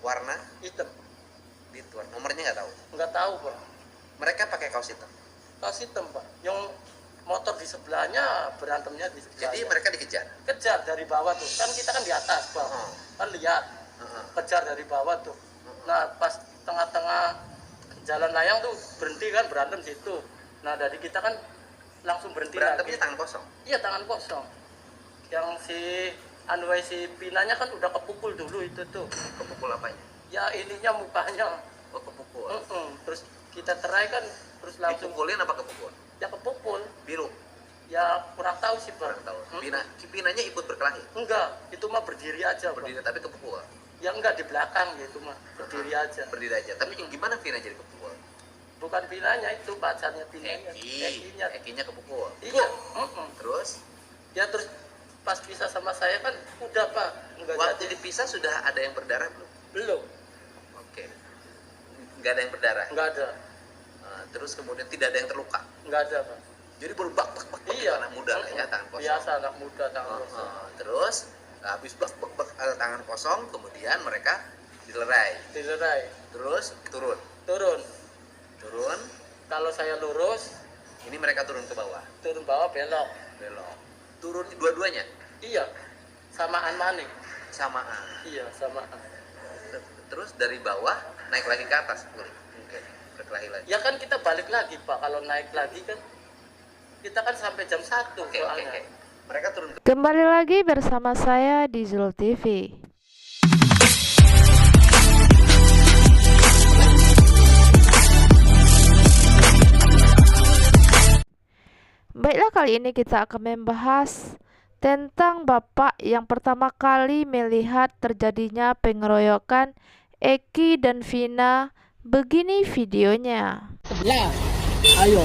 Warna hitam. Beat warna. Nomornya nggak tahu. Nggak tahu Pak. Mereka pakai kaos hitam. Kaos hitam Pak. Yang motor di sebelahnya, berantemnya di sebelahnya. Jadi mereka dikejar. Kejar dari bawah tuh, kan kita kan di atas Pak. Kan lihat, kejar dari bawah tuh. Nah pas tengah-tengah jalan layang tuh berhenti kan, berantem situ. Nah dari kita kan langsung berhenti. Berantemnya lagi. tangan kosong. Iya tangan kosong. Yang si Pinanya kan udah kepukul dulu itu tuh. Kepukul apanya? Ya ininya mukanya. Oh, kepukul. Terus kita terai kan, terus langsung Dipukulin apa kepukul? ya kepukul. Biru. Ya kurang tahu sih Pak. Kurang tahu. Pinanya ikut berkelahi. Enggak, itu mah berdiri aja Pak. Berdiri tapi kepukul. Ya enggak di belakang gitu mah, berdiri aja. Berdiri aja. Tapi yang gimana Vina jadi kepukul? Bukan Pinanya itu, pacarnya Pinanya. Ekinya kepukul. Iya. Terus? Ya terus pas pisah sama saya kan udah Pak. Enggak Waktu jadi. dipisah sudah ada yang berdarah belum? Belum. Oke. Nggak ada yang berdarah. Enggak ada. Terus kemudian tidak ada yang terluka. Enggak ada Pak. Jadi baru bak Iya. anak muda lah ya, tangan kosong. Biasa anak muda tangan kosong. Terus habis bak tangan kosong, kemudian mereka dilerai. Dilerai. Terus turun. Kalau saya lurus, Ini mereka turun ke bawah. turun bawah belok. Turun dua-duanya Iya. Samaan maning. samaan. Iya, samaan. Terus dari bawah naik lagi ke atas. Berkelahi lagi. Ya kan kita balik lagi Pak, kalau naik lagi kan kita kan sampai jam 1 Oke. soalnya. Mereka turun ke Kembali lagi bersama saya di Zul TV. Baiklah, kali ini kita akan membahas tentang bapak yang pertama kali melihat terjadinya pengeroyokan Eki dan Vina. Begini videonya. Sebelah. Ayo.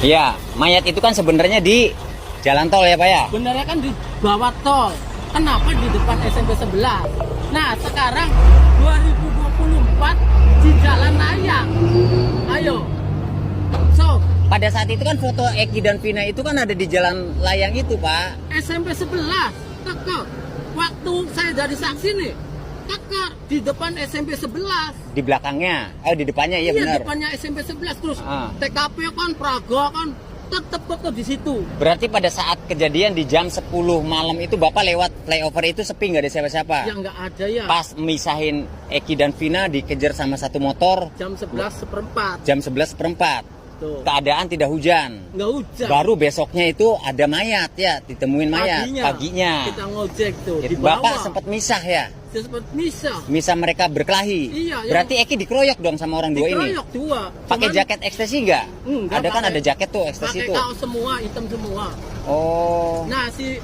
Iya, mayat itu kan sebenarnya di jalan tol ya Pak ya? Benernya kan di bawah tol. Kenapa di depan SMP 11? Nah, sekarang 2024 di jalan layang. Ayo. So, Pada saat itu kan foto Eki dan Vina itu kan ada di jalan layang itu Pak. SMP 11. Tekor. Waktu saya jadi saksi nih. Tekor di depan SMP 11. Di belakangnya, di depannya iya Iya, benar. depannya SMP 11 terus. Ah. TKP kan Praga kan tetep kok di situ. Berarti pada saat kejadian di jam 10 malam itu Bapak lewat flyover itu sepi nggak ada siapa-siapa? Ya nggak ada ya. Pas misahin Eki dan Vina dikejar sama satu motor Jam 11:04. jam 11:04. Tuh. Keadaan tidak hujan. Nggak hujan. Baru besoknya itu ada mayat ya, ditemuin mayat paginya. Kita ngojek tuh Jadi di bawah. Bapak sempat misah ya? Sempat misah. Misah mereka berkelahi. Iya, Berarti Eki dikeroyok dong sama orang dua ini. Dikeroyok dua. Pakai jaket ekstasi nggak? Enggak, Ada kan pakai- ada jaket tuh ekstasi Pakai tuh. kaos semua, hitam semua. Oh. Nah, si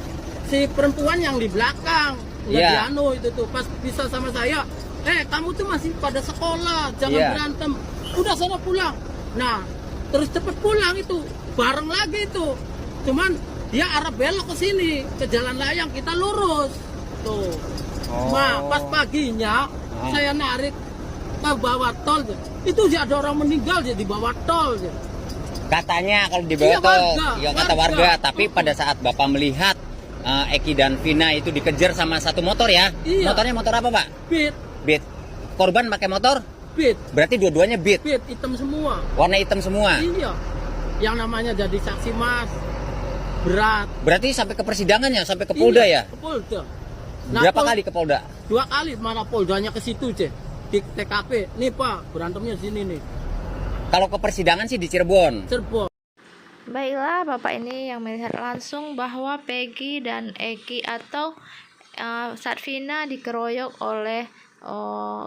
perempuan yang di belakang nggak Iya. dianu itu tuh pas pisah sama saya. Kamu tuh masih pada sekolah, jangan Iya. berantem. Udah sana pulang. Nah, terus cepet pulang itu, bareng lagi itu. Cuman dia arah belok ke sini, ke jalan layang, kita lurus. Tuh. Oh. Nah, pas paginya saya narik ke bawah tol. Itu sih ada orang meninggal di bawah tol. Katanya kalau di Iya, bawah tol, warga, ya kata warga. warga. Tapi pada saat Bapak melihat Eki dan Vina itu dikejar sama satu motor ya. Iya. Motornya motor apa Pak? Beat, Beat. Korban pakai motor? beat, Berarti dua-duanya Beat. beat, hitam semua. Warna hitam semua. Iya. Yang namanya jadi saksi mas berat. Berarti sampai ke persidangan ya, sampai ke Polda Iya, ya? ke Polda. Berapa kali ke Polda? 2 kali, mana Poldanya ke situ, Cek. Di TKP. Nih, Pak, berantemnya sini nih. Kalau ke persidangan sih di Cirebon. Cirebon. Baiklah, bapak ini yang melihat langsung bahwa Peggy dan Eki atau saat Vina dikeroyok oleh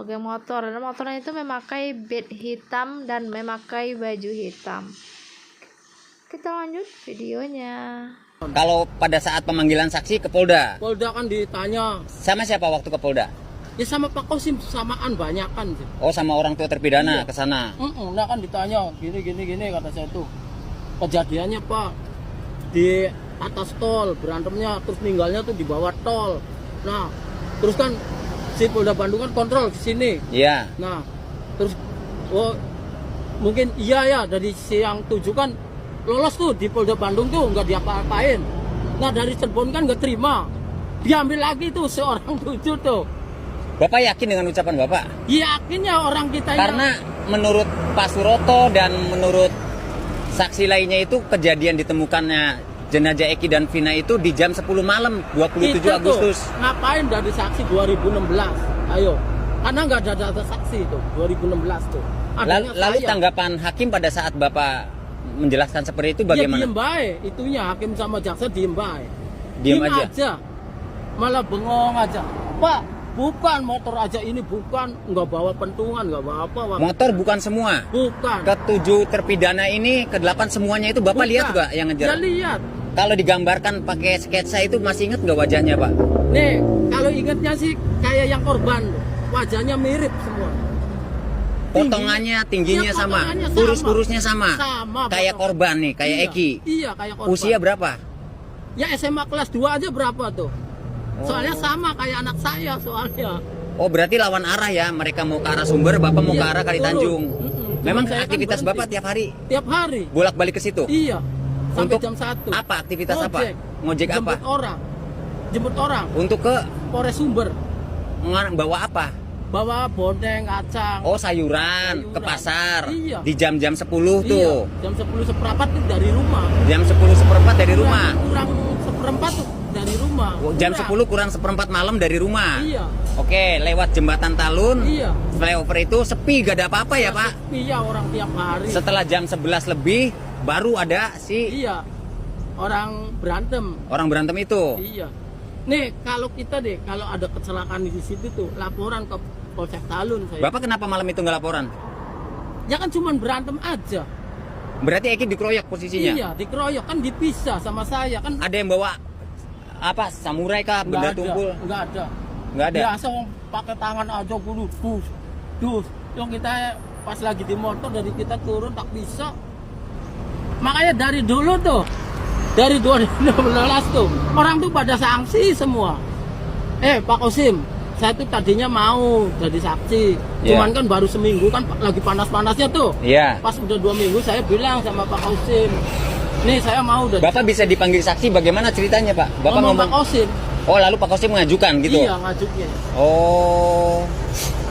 geng motor, dan motornya itu memakai beat hitam dan memakai baju hitam. Kita lanjut videonya. Kalau pada saat pemanggilan saksi ke Polda, Polda kan ditanya, sama siapa waktu ke Polda? ya sama Pak Kosim samaan banyak kan. Cek. Oh, sama orang tua terpidana Iya. ke sana. Nah kan ditanya, gini kata saya tuh. Kejadiannya Pak di atas tol berantemnya, terus meninggalnya tuh di bawah tol. Nah, terus kan si Polda Bandung kan kontrol ke sini. Iya. Nah, terus mungkin iya ya dari siang 7 kan lolos tuh di Polda Bandung tuh nggak diapa-apain. Nah dari Cirebon kan nggak terima, diambil lagi tuh seorang 7 tuh. Bapak yakin dengan ucapan Bapak? Yakinnya orang kita Karena menurut Pak Suroto dan menurut saksi lainnya itu kejadian ditemukannya jenazah Eki dan Vina itu di jam 10 malam 27 kita tuh Agustus. ngapain dari saksi 2016? Ayo, karena nggak ada data saksi itu 2016 tuh. Adanya Lalu saya. tanggapan hakim pada saat Bapak menjelaskan seperti itu bagaimana? Ya diem baik, itunya hakim sama jaksa diem baik. Diem aja. Malah bengong aja. Pak, bukan motor aja ini, bukan, nggak bawa pentungan, nggak bawa apa. Motor bukan semua. Bukan. Ketujuh terpidana ini, ke-8 semuanya itu Bapak Bukan. lihat nggak yang ngejar? Ya lihat. Kalau digambarkan pakai sketsa itu masih ingat nggak wajahnya Pak? Nih, kalau ingatnya sih kayak yang korban, wajahnya mirip semua. Potongannya, tingginya Ya, sama, potongannya sama. kurus-kurusnya sama. Sama, Kayak potongan. korban nih, kayak Iya, Eki. Iya, kayak korban. Usia berapa? Ya SMA kelas 2 aja berapa tuh? Soalnya Oh. sama kayak anak saya soalnya. Oh berarti lawan arah ya, mereka mau ke arah Sumber, Bapak mau Iya, ke arah Kali turun. Tanjung. Mm-mm. Memang Cuman saya kan aktivitas berhenti. Bapak tiap hari Tiap hari. bolak-balik ke situ? Iya. Sampai Untuk jam 1. apa aktivitas apa? Ngojek. Ngojek apa? Jemput orang. Jemput orang. Untuk ke Polres Sumber. bawa apa? Bawa bonteng, kacang. Oh sayuran, ke pasar. Iya. Di jam-jam 10 Iya. tuh. Jam 10 seperempat tuh dari rumah. Jam 10 seperempat dari rumah. Kurang seperempat tuh dari rumah. Oh, jam Kurang. 10 kurang seperempat malam dari rumah. Iya. Oke, lewat jembatan Talun. Iya. Flyover itu sepi, gak ada apa-apa ya Pak? Iya, orang tiap hari. Setelah jam 11 lebih baru ada si Iya. Orang berantem. orang berantem itu. Iya. Nih, kalau kita deh, kalau ada kecelakaan di situ tuh, laporan ke Polsek Talun saya. Bapak kenapa malam itu nggak laporan? Ya kan cuman berantem aja. Berarti Eki dikeroyok posisinya. Iya, dikeroyok kan dipisah sama saya kan. Ada yang bawa apa? Samurai kah? Benda tumpul? Nggak ada. Nggak ada. Biasa orang pakai tangan aja dulu, dus. Yang kita pas lagi di motor dari kita turun tak bisa. Makanya dari dulu tuh, dari 2016 tuh, orang tuh pada sanksi semua. Pak Kosim, saya tuh tadinya mau jadi saksi, Iya. cuman kan baru seminggu kan lagi panas-panasnya tuh. Iya. Pas udah 2 minggu saya bilang sama Pak Kosim, nih saya mau udah. Bapak bisa dipanggil saksi bagaimana ceritanya Pak? Bapak ngomong Pak ngomong. Kosim. Oh lalu Pak Kosim mengajukan gitu? Iya ngajukin. Oh.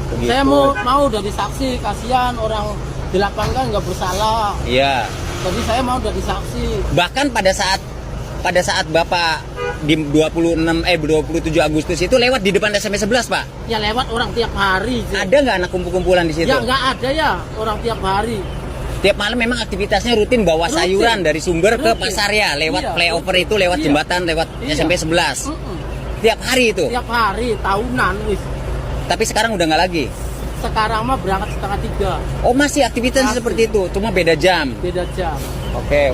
Begitu. Saya mau dari saksi, kasihan orang di lapangan nggak bersalah. Iya. Jadi saya mau dari saksi. Bahkan pada saat Bapak di 27 Agustus itu lewat di depan SMP 11 Pak. Ya lewat orang tiap hari. Sih. Ada nggak anak kumpul-kumpulan di situ? Ya nggak ada ya orang tiap hari. Tiap malam memang aktivitasnya rutin bawa Rutin. sayuran dari Sumber ke Rutin. pasar ya, lewat Iya, flyover rutin. itu, lewat Iya. jembatan, lewat Iya. SMP 11. Mm-mm. Tiap hari itu. Tiap hari tahunan wis. Tapi sekarang udah nggak lagi. Sekarang mah berangkat setengah 3, Oh masih aktivitasnya Masih. seperti itu, cuma beda jam. beda jam. Oke.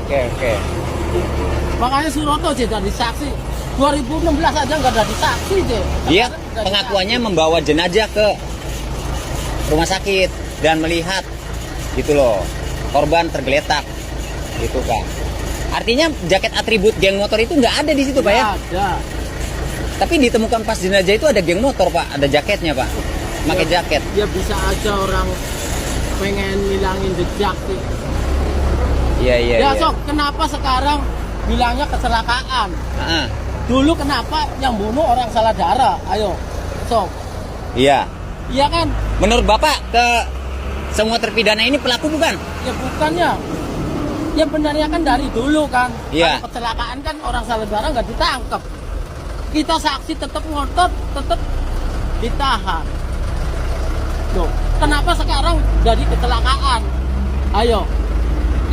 Makanya Suroto sih dari saksi. 2016 aja nggak ada saksi sih. Dia pengakuannya membawa jenazah ke rumah sakit dan melihat gitu loh, korban tergeletak gitu Pak. Artinya jaket atribut geng motor itu nggak ada di situ Pak ya? Ada. Tapi ditemukan pas jenazah itu ada geng motor Pak, ada jaketnya Pak, pakai jaket. Ya bisa aja orang pengen ngilangin jejak sih. Iya. Ya sok, kenapa sekarang bilangnya kecelakaan? Ah, Dulu kenapa yang bunuh orang salah darah? Ayo, sok. iya. Iya kan? Menurut Bapak ke semua terpidana ini pelaku bukan? Ya bukannya. Ya benarnya kan dari dulu kan. Iya. Kalau kecelakaan kan orang salah darah nggak ditangkap. Kita saksi tetap ngotot, tetap ditahan. Loh, kenapa sekarang jadi kecelakaan? Ayo.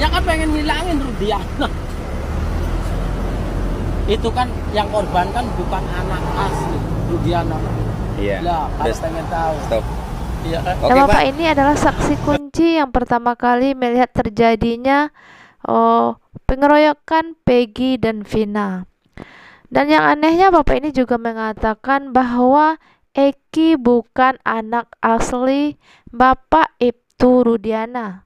Ya kan pengen ngilangin Rudiana. Itu kan yang korban kan bukan anak asli Rudiana. Iya. Lah, kalau Udah, pengen tahu. stop. Iya kan? Oke Nah, Bapak Pak. ini adalah saksi kunci yang pertama kali melihat terjadinya pengeroyokan Peggy dan Vina. Dan yang anehnya Bapak ini juga mengatakan bahwa Eki bukan anak asli Bapak Ibtu Rudiana.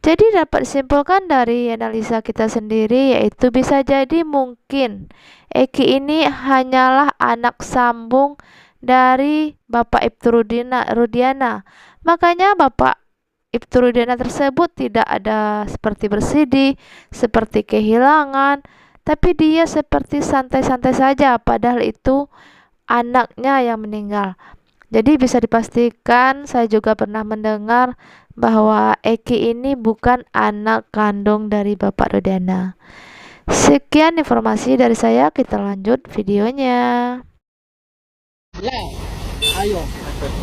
Jadi dapat disimpulkan dari analisa kita sendiri, yaitu bisa jadi mungkin Eki ini hanyalah anak sambung dari Bapak Ibtu Rudiana. Makanya Bapak Ibtu Rudiana tersebut tidak ada seperti bersedih, seperti kehilangan, tapi dia seperti santai-santai saja, padahal itu anaknya yang meninggal. Jadi bisa dipastikan saya juga pernah mendengar bahwa Eki ini bukan anak kandung dari Bapak Rudena. Sekian informasi dari saya, kita lanjut videonya. Ya, ayo.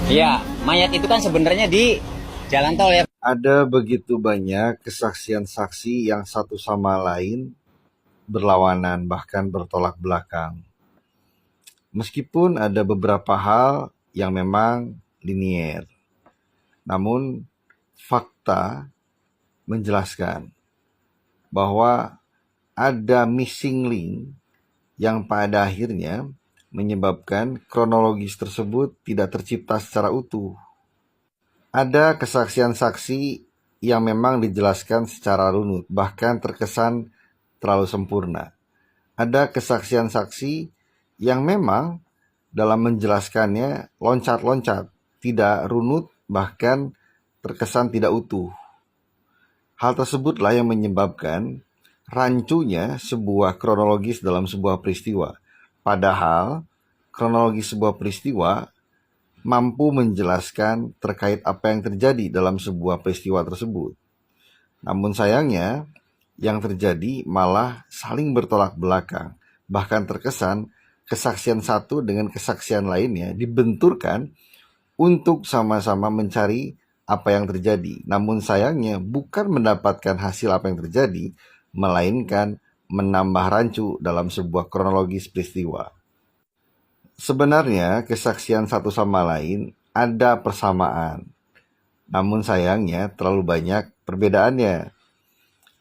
Iya, mayat itu kan sebenarnya di jalan tol ya. Ada begitu banyak kesaksian saksi yang satu sama lain berlawanan, bahkan bertolak belakang. Meskipun ada beberapa hal yang memang linier, namun fakta menjelaskan bahwa ada missing link yang pada akhirnya menyebabkan kronologis tersebut tidak tercipta secara utuh. Ada kesaksian saksi yang memang dijelaskan secara runut, bahkan terkesan terlalu sempurna. Ada kesaksian saksi yang memang dalam menjelaskannya loncat-loncat, tidak runut, bahkan terkesan tidak utuh. Hal tersebutlah yang menyebabkan rancunya sebuah kronologis dalam sebuah peristiwa. Padahal kronologis sebuah peristiwa mampu menjelaskan terkait apa yang terjadi dalam sebuah peristiwa tersebut. Namun sayangnya, yang terjadi malah saling bertolak belakang. Bahkan terkesan kesaksian satu dengan kesaksian lainnya dibenturkan untuk sama-sama mencari apa yang terjadi. Namun sayangnya bukan mendapatkan hasil apa yang terjadi, melainkan menambah rancu dalam sebuah kronologis peristiwa. Sebenarnya kesaksian satu sama lain ada persamaan, namun sayangnya terlalu banyak perbedaannya.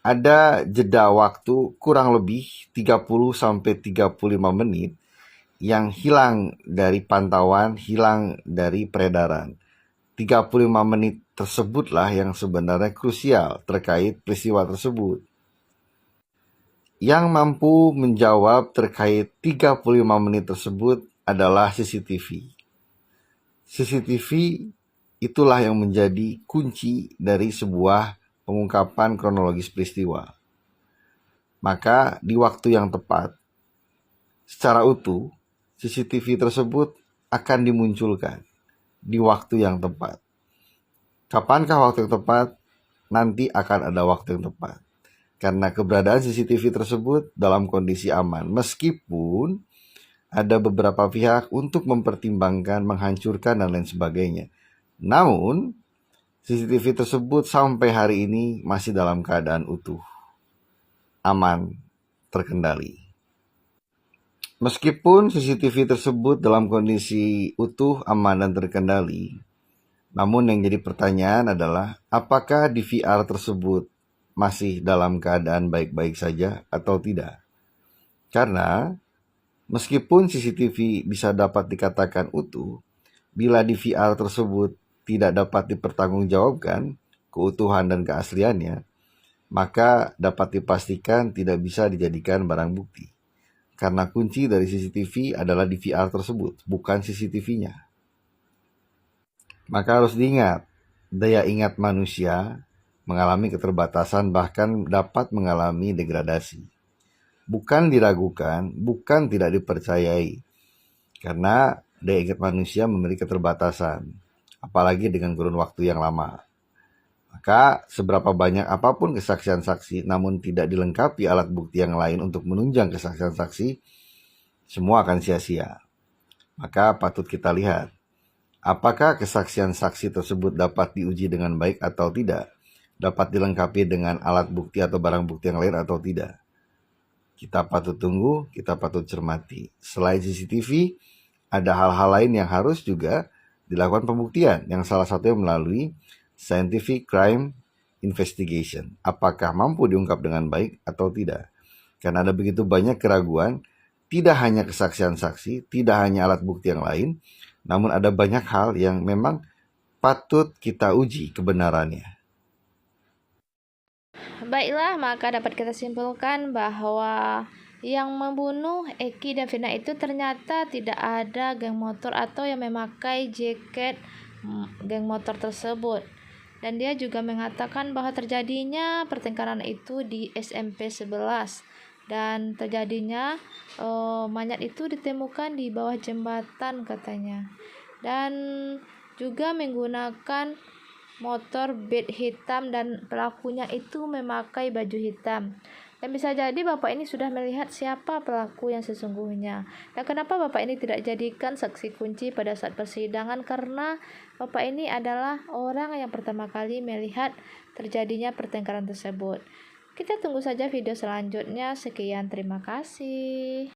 Ada jeda waktu kurang lebih 30-35 menit yang hilang dari pantauan, hilang dari peredaran. 35 menit tersebutlah yang sebenarnya krusial terkait peristiwa tersebut. Yang mampu menjawab terkait 35 menit tersebut adalah CCTV. CCTV itulah yang menjadi kunci dari sebuah pengungkapan kronologis peristiwa. Maka di waktu yang tepat, secara utuh, CCTV tersebut akan dimunculkan di waktu yang tepat. Kapankah waktu yang tepat? Nanti akan ada waktu yang tepat. Karena keberadaan CCTV tersebut dalam kondisi aman. Meskipun ada beberapa pihak untuk mempertimbangkan, menghancurkan, dan lain sebagainya. Namun, CCTV tersebut sampai hari ini masih dalam keadaan utuh, aman, terkendali. Meskipun CCTV tersebut dalam kondisi utuh, aman, dan terkendali, namun yang jadi pertanyaan adalah apakah DVR tersebut masih dalam keadaan baik-baik saja atau tidak? Karena meskipun CCTV bisa dapat dikatakan utuh, bila DVR tersebut tidak dapat dipertanggungjawabkan keutuhan dan keasliannya, maka dapat dipastikan tidak bisa dijadikan barang bukti. Karena kunci dari CCTV adalah DVR tersebut, bukan CCTV-nya. Maka harus diingat, daya ingat manusia mengalami keterbatasan, bahkan dapat mengalami degradasi. Bukan diragukan, bukan tidak dipercayai. Karena daya ingat manusia memiliki keterbatasan, apalagi dengan kurun waktu yang lama. Maka seberapa banyak apapun kesaksian saksi, namun tidak dilengkapi alat bukti yang lain untuk menunjang kesaksian saksi, semua akan sia-sia. Maka patut kita lihat, apakah kesaksian saksi tersebut dapat diuji dengan baik atau tidak, dapat dilengkapi dengan alat bukti atau barang bukti yang lain atau tidak. Kita patut tunggu, kita patut cermati. Selain CCTV, ada hal-hal lain yang harus juga dilakukan pembuktian, yang salah satunya melalui Scientific Crime Investigation. Apakah mampu diungkap dengan baik atau tidak? Karena ada begitu banyak keraguan, tidak hanya kesaksian saksi, tidak hanya alat bukti yang lain, namun ada banyak hal yang memang patut kita uji kebenarannya. Baiklah, maka dapat kita simpulkan bahwa yang membunuh Eki dan Vina itu ternyata tidak ada geng motor atau yang memakai jaket geng motor tersebut. Dan dia juga mengatakan bahwa terjadinya pertengkaran itu di SMP 11. dan terjadinya mayat itu ditemukan di bawah jembatan katanya, dan juga menggunakan motor beat hitam dan pelakunya itu memakai baju hitam. Dan bisa jadi Bapak ini sudah melihat siapa pelaku yang sesungguhnya. Dan kenapa Bapak ini tidak jadikan saksi kunci pada saat persidangan? Karena Bapak ini adalah orang yang pertama kali melihat terjadinya pertengkaran tersebut. Kita tunggu saja video selanjutnya. Sekian, terima kasih.